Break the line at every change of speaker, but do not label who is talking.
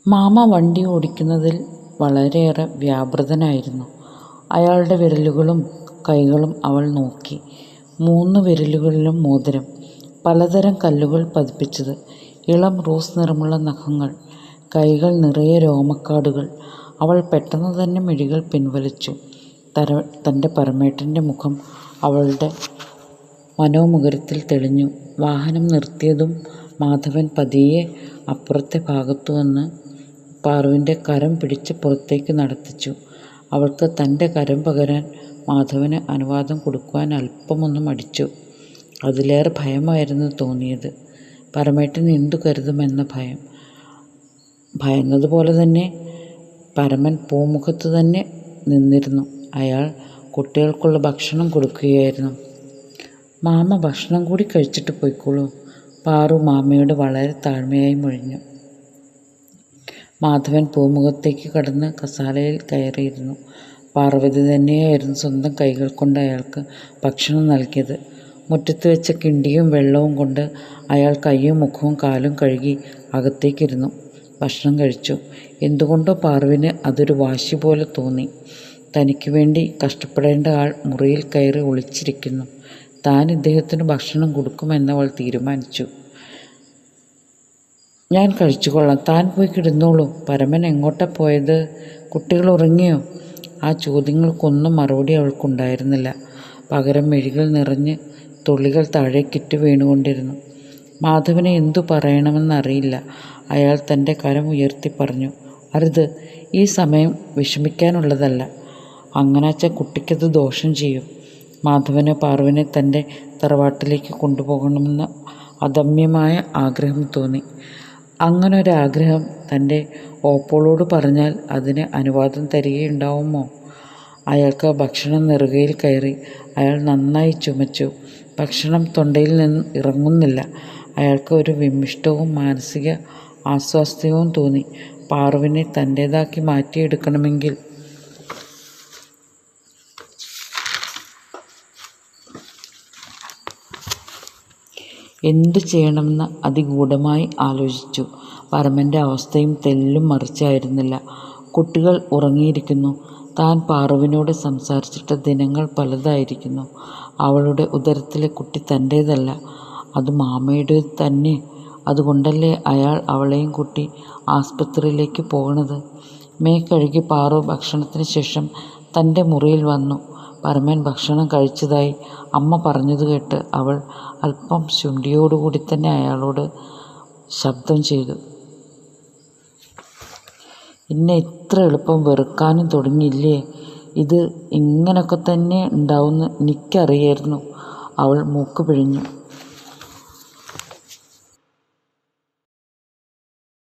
Mama വണ്ടി ഓടിക്കുന്നതിൽ വളരെയേറെ വ്യാപൃതനായിരുന്നു. അയാളുടെ വിരലുകളും കൈകളും അവൾ നോക്കി. 3 വിരലുകളിലും മോതിരം, പലതരം കല്ലുകൾ പതിപ്പിച്ചത്, ഇളം റോസ് നിറമുള്ള നഖങ്ങൾ, കൈകൾ നിറയെ രോമക്കാടുകൾ. അവൾ പെട്ടെന്ന് തന്നെ മിഴികൾ പിൻവലിച്ചു. തൻ്റെ പരമേട്ടൻ്റെ മുഖം അവളുടെ മനോമുകുരത്തിൽ തെളിഞ്ഞു. വാഹനം നിർത്തിയതും മാധവൻ പതിയെ അപ്പുറത്തെ ഭാഗത്തു വന്ന് പാറുവിൻ്റെ കരം പിടിച്ച് പുറത്തേക്ക് നടത്തിച്ചു. അവൾക്ക് തൻ്റെ കരം പകരാൻ മാധവന് അനുവാദം കൊടുക്കുവാൻ അല്പമൊന്ന് മടിച്ചു. അതിലേറെ ഭയമായിരുന്നു തോന്നിയത്. പരമേട്ടൻ എന്തു കരുതുമെന്ന ഭയം. ഭയന്നതുപോലെ തന്നെ പരമൻ പൂമുഖത്ത് തന്നെ നിന്നിരുന്നു. അയാൾ കുട്ടികൾക്കുള്ള ഭക്ഷണം കൊടുക്കുകയായിരുന്നു. മാമ ഭക്ഷണം കൂടി കഴിച്ചിട്ട് പോയിക്കോളൂ, പാറു മാമയോട് വളരെ താഴ്മയായി മൊഴിഞ്ഞു. മാധവൻ പൂമുഖത്തേക്ക് കടന്ന് കസാലയിൽ കയറിയിരുന്നു. പാർവതി തന്നെയായിരുന്നു സ്വന്തം കൈകൾ കൊണ്ട് അയാൾക്ക് ഭക്ഷണം നൽകിയത്. മുറ്റത്ത് വെച്ച കിണ്ടിയും വെള്ളവും കൊണ്ട് അയാൾ കൈയും മുഖവും കാലും കഴുകി അകത്തേക്കിരുന്നു. ഭക്ഷണം കഴിച്ചു. എന്തുകൊണ്ടോ പാറുവിന് അതൊരു വാശി പോലെ തോന്നി. തനിക്ക് വേണ്ടി കഷ്ടപ്പെടേണ്ട ആൾ മുറിയിൽ കയറി ഒളിച്ചിരിക്കുന്നു. താൻ ഇദ്ദേഹത്തിന് ഭക്ഷണം കൊടുക്കുമെന്നവൾ തീരുമാനിച്ചു. ഞാൻ കഴിച്ചുകൊള്ളാം, താൻ പോയി കിടന്നോളൂ. പരമൻ എങ്ങോട്ടാ പോയത്? കുട്ടികൾ ഉറങ്ങിയോ? ആ ചോദ്യങ്ങൾക്കൊന്നും മറുപടി അവൾക്കുണ്ടായിരുന്നില്ല. പകരം മിഴികൾ നിറഞ്ഞ് തുള്ളികൾ താഴേക്കിട്ട് വീണുകൊണ്ടിരുന്നു. മാധവനെ എന്തു പറയണമെന്നറിയില്ല. അയാൾ തൻ്റെ കരം ഉയർത്തി പറഞ്ഞു, അരുത്, ഈ സമയം വിഷമിക്കാനുള്ളതല്ല. അങ്ങനാച്ച കുട്ടിക്കത് ദോഷം ചെയ്യും. മാധവന് പാറുവിനെ തൻ്റെ തറവാട്ടിലേക്ക് കൊണ്ടുപോകണമെന്ന് അദമ്യമായ ആഗ്രഹം തോന്നി. അങ്ങനൊരാഗ്രഹം തൻ്റെ ഓപ്പോളോട് പറഞ്ഞാൽ അതിന് അനുവാദം തരികയുണ്ടാവുമോ? അയാൾക്ക് ഭക്ഷണം നെറുകയിൽ കയറി. അയാൾ നന്നായി ചുമച്ചു. ഭക്ഷണം തൊണ്ടയിൽ നിന്ന് ഇറങ്ങുന്നില്ല. അയാൾക്ക് ഒരു വിമിഷ്ടവും മാനസിക ആസ്വാസ്ഥ്യവും തോന്നി. പാറുവിനെ തൻ്റേതാക്കി മാറ്റിയെടുക്കണമെങ്കിൽ എന്തു ചെയ്യണമെന്ന് അതിഗൂഢമായി ആലോചിച്ചു. പരമൻ്റെ അവസ്ഥയും തെല്ലും മറിച്ചായിരുന്നില്ല. കുട്ടികൾ ഉറങ്ങിയിരിക്കുന്നു. താൻ പാറുവിനോട് സംസാരിച്ചിട്ട് ദിനങ്ങൾ പലതായിരിക്കുന്നു. അവളുടെ ഉദരത്തിലെ കുട്ടി തൻ്റേതല്ല, അത് മാമയുടേത് തന്നെ. അതുകൊണ്ടല്ലേ അയാൾ അവളെയും കൂട്ടി ആസ്പത്രിയിലേക്ക് പോകണത്. കഴുകി പാറു ഭക്ഷണത്തിന് ശേഷം തൻ്റെ മുറിയിൽ വന്നു. പരമൻ ഭക്ഷണം കഴിച്ചതായി അമ്മ പറഞ്ഞത് കേട്ട് അവൾ അല്പം ശുണ്ഠിയോടുകൂടി തന്നെ അയാളോട് ശബ്ദം ചെയ്തു. എന്നെ ഇത്ര എളുപ്പം വെറുക്കാനും തുടങ്ങിയില്ലേ? ഇത് ഇങ്ങനൊക്കെ തന്നെ ഉണ്ടാവുമെന്ന് എനിക്കറിയായിരുന്നു. അവൾ മൂക്ക് പിഴിഞ്ഞു.